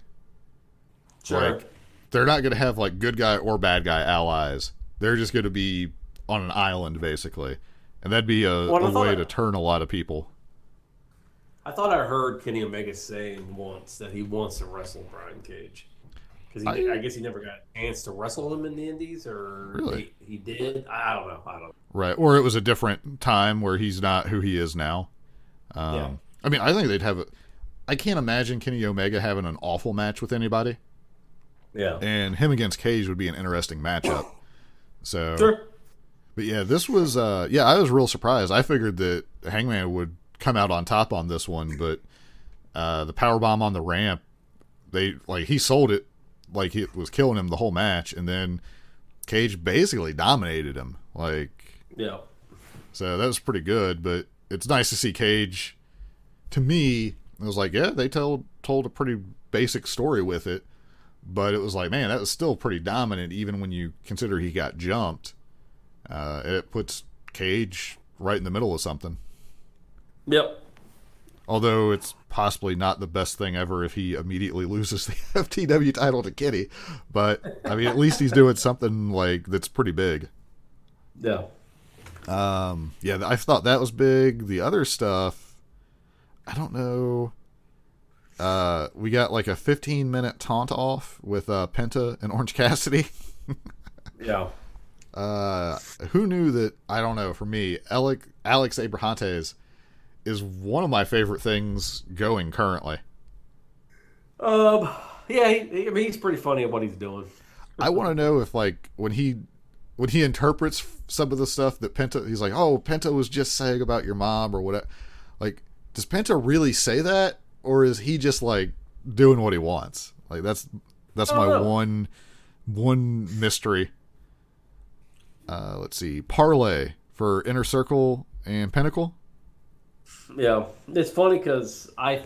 Speaker 4: Sure.
Speaker 3: Like, they're not going to have, like, good guy or bad guy allies. They're just going to be on an island, basically. And that'd be a way to turn a lot of people.
Speaker 4: I thought I heard Kenny Omega saying once that he wants to wrestle Brian Cage. Because I guess he never got a chance to wrestle him in the Indies, or
Speaker 3: really?
Speaker 4: he did. I don't know.
Speaker 3: Right, or it was a different time where he's not who he is now. I mean, I think they'd have I can't imagine Kenny Omega having an awful match with anybody.
Speaker 4: Yeah.
Speaker 3: And him against Cage would be an interesting matchup. So,
Speaker 4: sure.
Speaker 3: But yeah, this was, I was real surprised. I figured that Hangman would come out on top on this one, but the powerbomb on the ramp, he sold it like it was killing him the whole match, and then Cage basically dominated him. So that was pretty good, but it's nice to see Cage. To me, it was like, yeah, they told a pretty basic story with it, but it was like, man, that was still pretty dominant, even when you consider he got jumped. It puts Cage right in the middle of something.
Speaker 4: Yep.
Speaker 3: Although it's possibly not the best thing ever if he immediately loses the FTW title to Kenny. But, I mean, at least he's doing something, like, that's pretty big.
Speaker 4: Yeah.
Speaker 3: I thought that was big. The other stuff, I don't know. We got, like, a 15-minute taunt off with Penta and Orange Cassidy.
Speaker 4: Yeah.
Speaker 3: Who knew that, I don't know, for me, Alex Abrahantes is one of my favorite things going currently.
Speaker 4: He's pretty funny at what he's doing.
Speaker 3: I want to know if, like, when he interprets some of the stuff that Penta, he's like, oh, Penta was just saying about your mom or whatever. Like, does Penta really say that, or is he just, like, doing what he wants? Like, that's my one mystery. Let's see, Parlay for Inner Circle and Pinnacle.
Speaker 4: Yeah, it's funny because I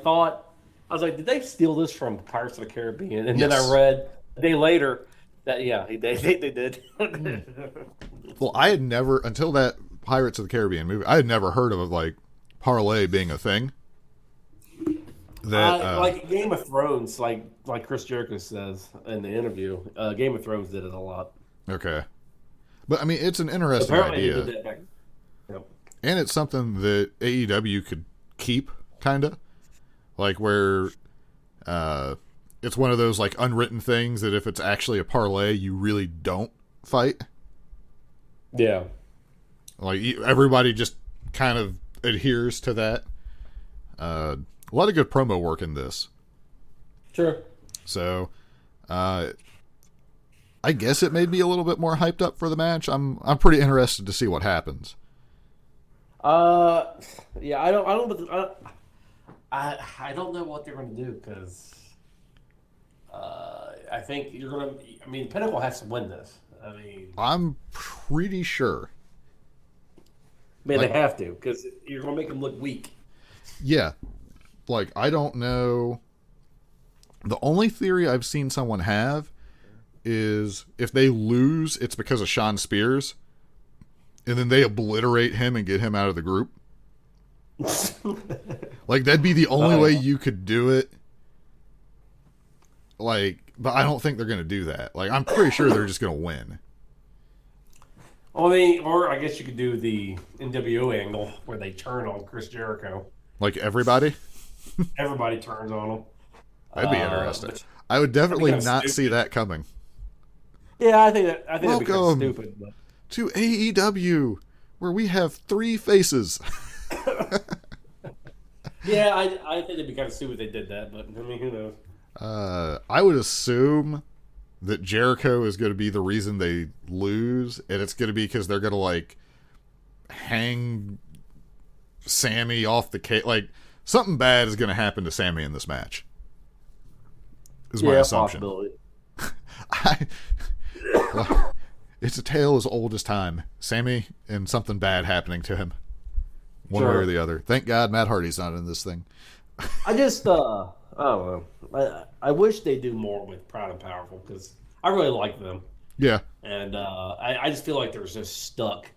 Speaker 4: was like, did they steal this from Pirates of the Caribbean? And then
Speaker 3: Yes.
Speaker 4: I read a day later that they did.
Speaker 3: Well, I had never, until that Pirates of the Caribbean movie, I had never heard of like parlay being a thing. That
Speaker 4: like Game of Thrones, like Chris Jericho says in the interview, Game of Thrones did it a lot.
Speaker 3: okay, but I mean, it's an interesting
Speaker 4: Apparently, they
Speaker 3: idea,
Speaker 4: did that back. Yep.
Speaker 3: and it's something that AEW could keep, kind of like where it's one of those like unwritten things that if it's actually a parlay, you really don't fight.
Speaker 4: Yeah.
Speaker 3: Like everybody just kind of adheres to that. A lot of good promo work in this.
Speaker 4: Sure.
Speaker 3: So, I guess it made me a little bit more hyped up for the match. I'm pretty interested to see what happens.
Speaker 4: Yeah, I don't know what they're going to do because I think you're going to. I mean, Pinnacle has to win this. I mean,
Speaker 3: I'm pretty sure.
Speaker 4: they have to because you're going to make them look weak.
Speaker 3: Yeah. Like, I don't know. The only theory I've seen someone have is if they lose, it's because of Sean Spears, and then they obliterate him and get him out of the group. Like, that'd be the only way you could do it. Like, but I don't think they're going to do that. Like, I'm pretty sure they're just going to win.
Speaker 4: I mean, or I guess you could do the NWO angle where they turn on Chris Jericho.
Speaker 3: Like, everybody?
Speaker 4: Everybody turns on him.
Speaker 3: That'd be interesting.
Speaker 4: Which-
Speaker 3: I would definitely
Speaker 4: kinda
Speaker 3: not see
Speaker 4: stupid.
Speaker 3: that coming.
Speaker 4: Yeah, I think that'd be kind of
Speaker 3: Welcome.
Speaker 4: stupid. But.
Speaker 3: To AEW, where we have 3 faces.
Speaker 4: Yeah, I think it'd be kind of stupid if they did that, but I mean, who knows?
Speaker 3: I would assume that Jericho is going to be the reason they lose, and it's going to be because they're going to like hang Sammy off the cage. Like something bad is going to happen to Sammy in this match. Is my assumption.
Speaker 4: Possibility.
Speaker 3: It's a tale as old as time. Sammy and something bad happening to him, one way
Speaker 4: Sure.
Speaker 3: or the other. Thank God Matt Hardy's not in this thing.
Speaker 4: I just, I don't know. I wish they do more with Proud and Powerful because I really like them,
Speaker 3: Yeah,
Speaker 4: and I just feel like they're just stuck.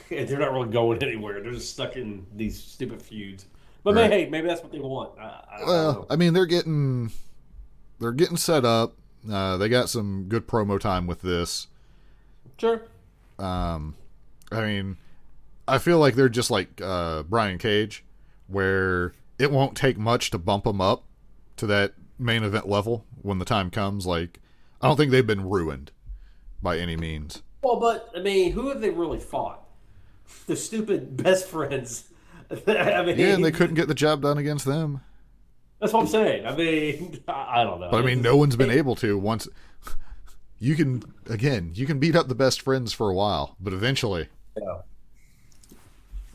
Speaker 4: They're not really going anywhere. They're just stuck in these stupid feuds. But
Speaker 3: Right.
Speaker 4: maybe that's what they want. I don't
Speaker 3: well,
Speaker 4: know.
Speaker 3: I mean they're getting set up. They got some good promo time with this.
Speaker 4: Sure.
Speaker 3: I mean, I feel like they're just like Brian Cage, where it won't take much to bump them up to that main event level when the time comes. Like, I don't think they've been ruined by any means.
Speaker 4: Well, but I mean, who have they really fought? The stupid best friends. I mean,
Speaker 3: Yeah, and they couldn't get the job done against them.
Speaker 4: That's what I'm saying. I mean, I don't know.
Speaker 3: But I mean, no one's been able to once. You can beat up the best friends for a while, but eventually
Speaker 4: Yeah.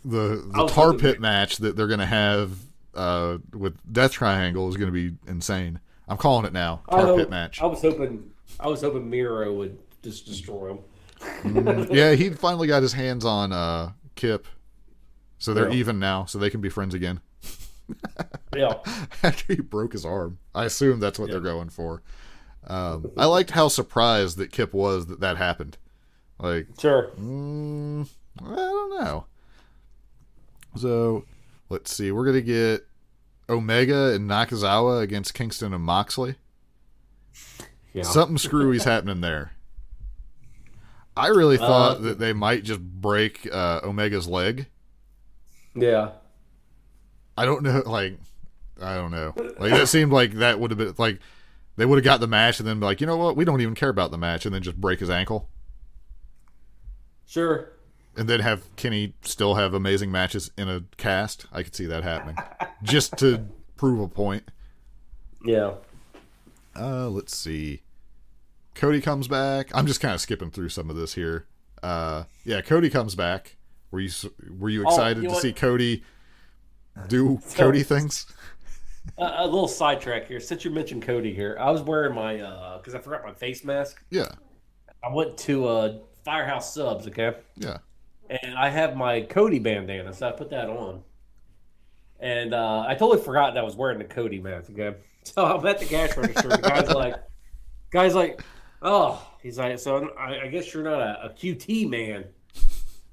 Speaker 3: the
Speaker 4: was
Speaker 3: tar
Speaker 4: hoping
Speaker 3: pit match that they're going to have with Death Triangle is going to be insane. I'm calling it now. Tar pit match.
Speaker 4: I was hoping Miro would just destroy him.
Speaker 3: Yeah, he finally got his hands on Kip, so they're
Speaker 4: Yeah.
Speaker 3: even now, so they can be friends again.
Speaker 4: Yeah.
Speaker 3: After he broke his arm, I assume that's what they're going for. I liked how surprised that Kip was that happened. Like,
Speaker 4: Sure.
Speaker 3: I don't know. So, let's see. We're going to get Omega and Nakazawa against Kingston and Moxley.
Speaker 4: Yeah.
Speaker 3: Something screwy's happening there. I really thought that they might just break Omega's leg.
Speaker 4: Yeah.
Speaker 3: I don't know. Like, I don't know. Like, that seemed like that would have been like they would have got the match and then be like, you know what? We don't even care about the match, and then just break his ankle.
Speaker 4: Sure.
Speaker 3: And then have Kenny still have amazing matches in a cast. I could see that happening. Just to prove a point.
Speaker 4: Yeah.
Speaker 3: Let's see. Cody comes back. I'm just kind of skipping through some of this here. Yeah, Cody comes back. Were you excited
Speaker 4: you know
Speaker 3: to see
Speaker 4: what?
Speaker 3: Cody do Cody things?
Speaker 4: A little sidetrack here. Since you mentioned Cody here, I was wearing my because I forgot my face mask.
Speaker 3: Yeah.
Speaker 4: I went to Firehouse Subs, okay,
Speaker 3: Yeah.
Speaker 4: and I have my Cody bandana, so I put that on. And I totally forgot that I was wearing the Cody mask again. So I'm at the cash register. The guy's like, oh, he's like, so I guess you're not a QT man.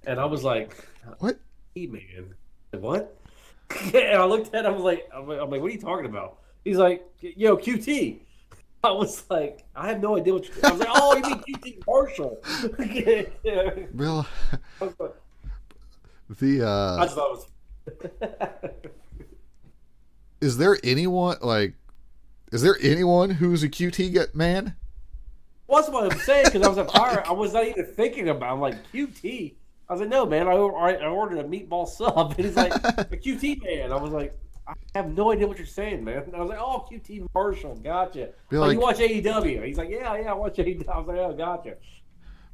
Speaker 4: And I was like,
Speaker 3: What?
Speaker 4: QT man? Like, what? And I looked at him, I'm like, what are you talking about? He's like, yo, QT. I was like, I have no idea what you're. I was like, oh, you mean QT Marshall?
Speaker 3: Bill,
Speaker 4: I was like,
Speaker 3: the
Speaker 4: I just thought it was.
Speaker 3: is there anyone who's a QT man?
Speaker 4: Well, that's what I'm saying, because I was at fire. I was not even thinking about it. I'm like, QT? I was like, no, man, I ordered a meatball sub. And he's like, a QT man. I was like, I have no idea what you're saying, man. And I was like, oh, QT Marshall, gotcha. Like, you watch AEW? He's like, yeah, I watch AEW. I was like, oh, gotcha.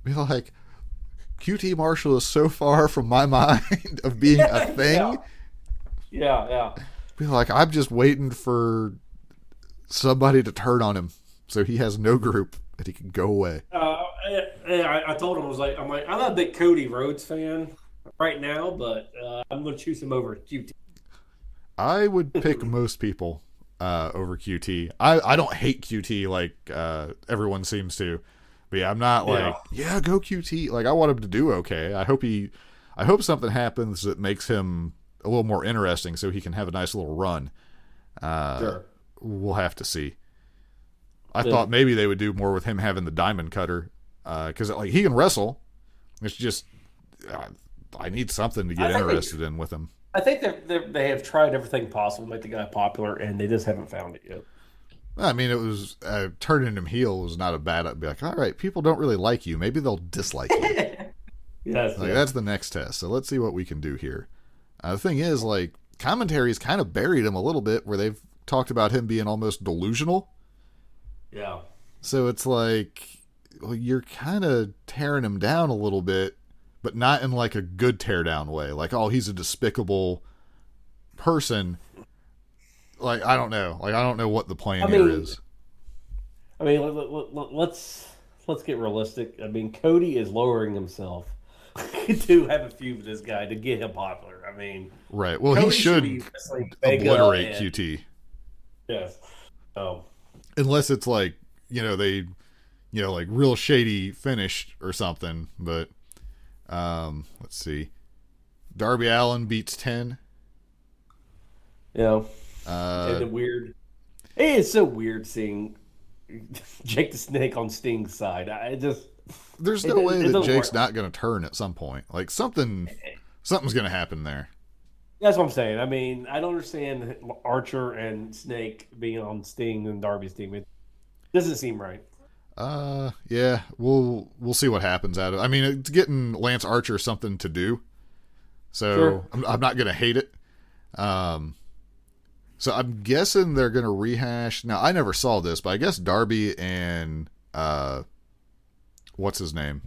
Speaker 3: Be like, QT Marshall is so far from my mind of being a thing.
Speaker 4: Yeah.
Speaker 3: Be like, I'm just waiting for somebody to turn on him so he has no group and he can go away.
Speaker 4: I told him, I'm not a big Cody Rhodes fan right now, but I'm going to choose him over QT.
Speaker 3: I would pick most people over QT. I don't hate QT like everyone seems to. But yeah, I'm not like, yeah, go QT. Like, I want him to do okay. I hope something happens that makes him a little more interesting so he can have a nice little run.
Speaker 4: Sure.
Speaker 3: We'll have to see. I thought maybe they would do more with him having the diamond cutter because like he can wrestle. It's just I need something to get interested in with him.
Speaker 4: I think they have tried everything possible to make the guy popular, and they just haven't found it yet.
Speaker 3: I mean, it was turning him heel was not a bad. I'd be like, all right, people don't really like you. Maybe they'll dislike you.
Speaker 4: Yes,
Speaker 3: that's the next test. So let's see what we can do here. The thing is, like, commentary's kind of buried him a little bit, where they've talked about him being almost delusional.
Speaker 4: Yeah.
Speaker 3: So it's like, well, you're kind of tearing him down a little bit, but not in like a good tear down way. Like, oh, he's a despicable person. Like, I don't know. Like, I don't know what the plan here is.
Speaker 4: I mean, let's get realistic. I mean, Cody is lowering himself to have a feud with this guy to get him popular. I mean,
Speaker 3: right. Well,
Speaker 4: Cody
Speaker 3: he should obliterate QT.
Speaker 4: Yes.
Speaker 3: Unless it's like, like real shady finish or something. But let's see. Darby Allin beats 10.
Speaker 4: Yeah. And the weird. It is so weird seeing Jake the Snake on Sting's side.
Speaker 3: There's no way that Jake's not going to turn at some point. Like something's going to happen there.
Speaker 4: That's what I'm saying. I mean, I don't understand Archer and Snake being on Sting and Darby's team. It doesn't seem right.
Speaker 3: Yeah, we'll see what happens out of it. I mean, it's getting Lance Archer something to do, so sure. I'm not going to hate it. So I'm guessing they're going to rehash. Now, I never saw this, but I guess Darby and what's his name?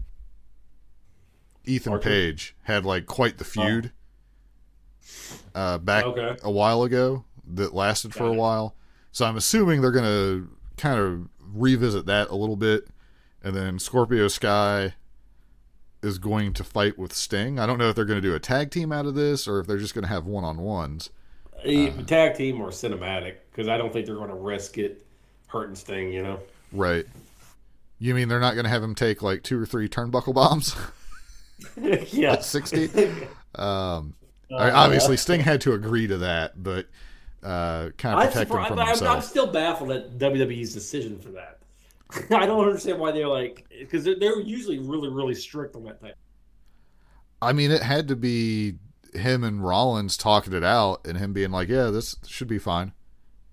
Speaker 3: Ethan
Speaker 4: Archer?
Speaker 3: Page had like quite the feud back a while ago that lasted for a while. So I'm assuming they're going to kind of revisit that a little bit, and then Scorpio Sky is going to fight with Sting. I don't know if they're going to do a tag team out of this or if they're just going to have one-on-ones.
Speaker 4: Tag team or cinematic, because I don't think they're going to risk it hurting Sting,
Speaker 3: Right. You mean they're not going to have him take like 2 or 3 turnbuckle bombs?
Speaker 4: Yeah.
Speaker 3: At 60? Obviously, Sting had to agree to that, but kind of protect him from himself.
Speaker 4: I'm still baffled at WWE's decision for that. I don't understand why they're like, because they're usually really, really strict on that type.
Speaker 3: I mean, it had to be him and Rollins talking it out and him being like, yeah, this should be fine.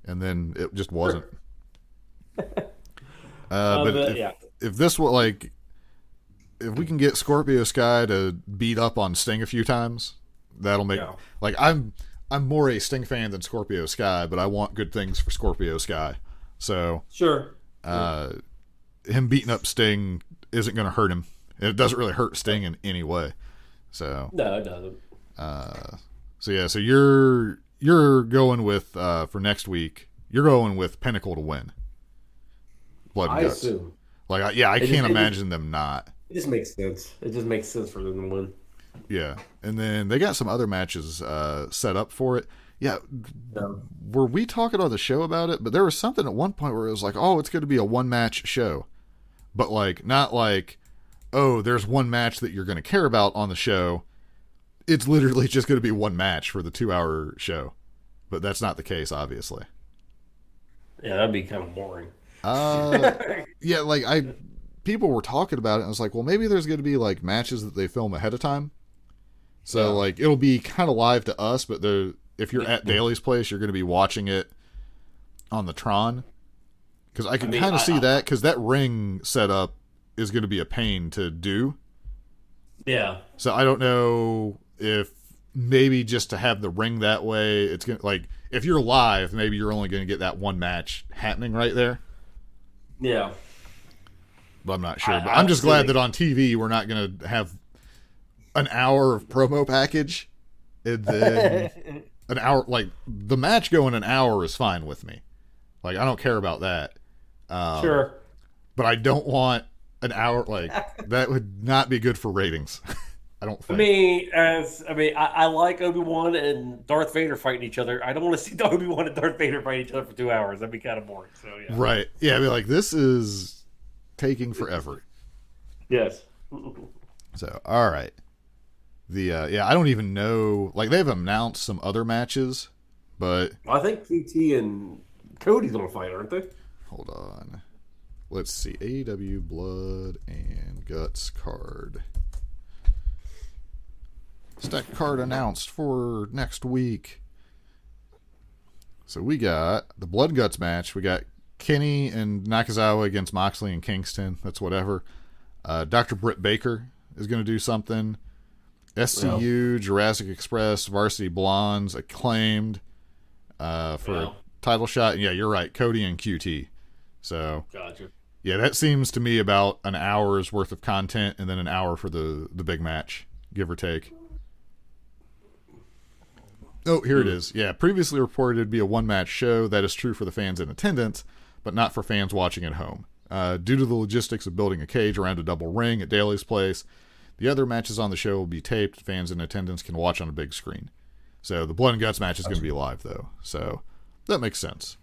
Speaker 3: And then it just wasn't. If this was like, if we can get Scorpio Sky to beat up on Sting a few times, that'll make like I'm more a Sting fan than Scorpio Sky, but I want good things for Scorpio Sky. So
Speaker 4: sure,
Speaker 3: him beating up Sting isn't going to hurt him. It doesn't really hurt Sting in any way. So
Speaker 4: no, it doesn't.
Speaker 3: So you're going with for next week. You're going with Pinnacle to win. Blood and Guts.
Speaker 4: Assume.
Speaker 3: Like I can't imagine them not.
Speaker 4: It just makes sense. It just makes sense for them to win.
Speaker 3: Yeah, and then they got some other matches set up for it. Yeah.
Speaker 4: So,
Speaker 3: Were we talking on the show about it? But there was something at one point where it was like, oh, it's going to be a one-match show. But, like, not like, oh, there's one match that you're going to care about on the show. It's literally just going to be one match for the 2-hour show. But that's not the case, obviously.
Speaker 4: yeah, that'd be kind of boring.
Speaker 3: Yeah, like, people were talking about it, and I was like, well, maybe there's going to be, like, matches that they film ahead of time. So, like, it'll be kind of live to us, but if you're at Daly's place, you're going to be watching it on the Tron. Because I can kind of see that, because that ring setup is going to be a pain to do.
Speaker 4: Yeah.
Speaker 3: So I don't know if maybe just to have the ring that way, it's going to, like, if you're live, maybe you're only going to get that one match happening right there.
Speaker 4: Yeah.
Speaker 3: But I'm not sure. But I'm just glad that on TV, we're not going to have an hour of promo package and then an hour, like, the match going an hour is fine with me. Like, I don't care about that.
Speaker 4: Sure.
Speaker 3: But I don't want an hour, like, that would not be good for ratings. I don't think.
Speaker 4: I like Obi-Wan and Darth Vader fighting each other. I don't want to see Obi-Wan and Darth Vader fighting each other for 2 hours. That'd be kind of boring. So yeah.
Speaker 3: Right. Yeah, I'd be like, this is taking forever.
Speaker 4: Yes.
Speaker 3: So, all right. I don't even know, like, they've announced some other matches, but
Speaker 4: I think QT and Cody's gonna fight, aren't they?
Speaker 3: hold on. Let's see. AEW Blood and Guts card. Stack card announced for next week. So we got the Blood Guts match. We got Kenny and Nakazawa against Moxley and Kingston. That's whatever. Dr. Britt Baker is going to do something. SCU, Jurassic Express, Varsity Blondes, Acclaimed for a title shot. And yeah, you're right. Cody and QT. So,
Speaker 4: gotcha.
Speaker 3: Yeah, that seems to me about an hour's worth of content and then an hour for the big match, give or take. Oh, here it is. Yeah, previously reported it'd be a one-match show. That is true for the fans in attendance, but not for fans watching at home. Due to the logistics of building a cage around a double ring at Daly's place, the other matches on the show will be taped. Fans in attendance can watch on a big screen. So the Blood and Guts match is going to be live, though. So that makes sense.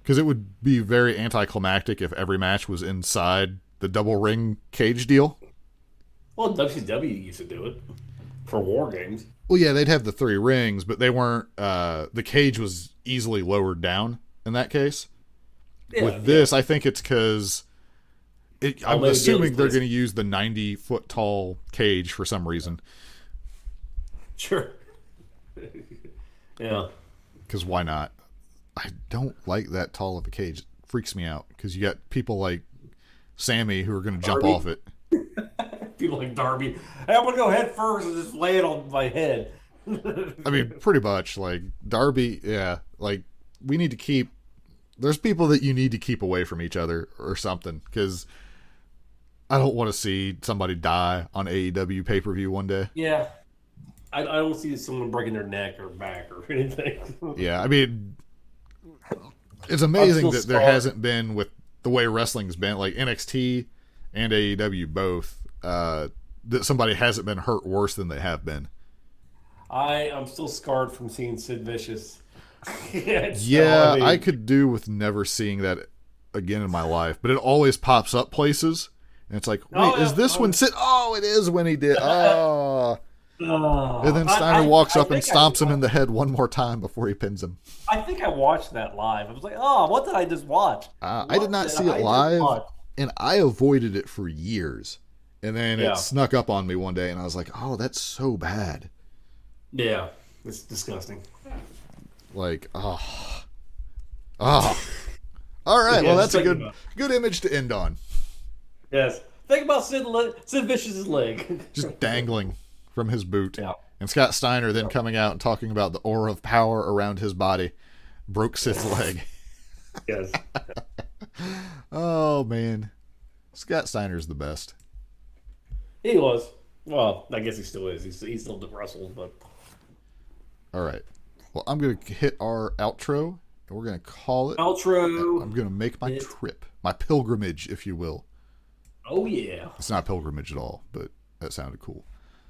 Speaker 3: Because it would be very anticlimactic if every match was inside the double ring cage deal.
Speaker 4: Well, WCW used to do it for War Games.
Speaker 3: Well, yeah, they'd have the 3 rings, but they weren't. The cage was easily lowered down in that case.
Speaker 4: Yeah,
Speaker 3: With this, I think it's because I'm assuming they're going to use the 90-foot tall cage for some reason.
Speaker 4: Sure. Yeah.
Speaker 3: Because why not? I don't like that tall of a cage. It freaks me out because you got people like Sammy who are going to jump off it.
Speaker 4: People like Darby. Hey, I'm going to go head first and just lay it on my head.
Speaker 3: I mean, pretty much. Like, Darby, yeah. Like, we need to keep... There's people that you need to keep away from each other or something because I don't want to see somebody die on AEW pay-per-view one day.
Speaker 4: Yeah. I don't see someone breaking their neck or back or anything.
Speaker 3: Yeah, I mean, it's amazing that there hasn't been, with the way wrestling's been, like NXT and AEW both, that somebody hasn't been hurt worse than they have been.
Speaker 4: I'm still scarred from seeing Sid Vicious.
Speaker 3: I could do with never seeing that again in my life, but it always pops up places, and it's like, wait, is this when Sid? Oh, it is when he did. Oh. And then Steiner walks up and stomps him in the head one more time before he pins him.
Speaker 4: I think I watched that live. I was like, oh, what did I just watch?
Speaker 3: I did not see it live, and I avoided it for years. And then it snuck up on me one day, and I was like, oh, that's so bad.
Speaker 4: Yeah, it's disgusting.
Speaker 3: Like, oh. All right, well, that's a good image to end on.
Speaker 4: Yes. Think about Sid Vicious's leg.
Speaker 3: Just dangling from his boot.
Speaker 4: Yeah.
Speaker 3: And Scott Steiner then coming out and talking about the aura of power around his body broke Sid's leg.
Speaker 4: Yes.
Speaker 3: Oh, man. Scott Steiner's the best.
Speaker 4: He was. Well, I guess he still is. He still wrestles, but...
Speaker 3: All right. Well, I'm going to hit our outro, and we're going to call it...
Speaker 4: Outro.
Speaker 3: I'm going to make my trip. My pilgrimage, if you will.
Speaker 4: Oh, yeah.
Speaker 3: It's not pilgrimage at all, but that sounded cool.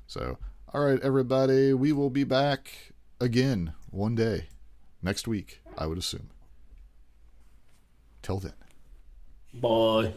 Speaker 3: So, all right, everybody. We will be back again one day. Next week, I would assume. Till then.
Speaker 4: Bye.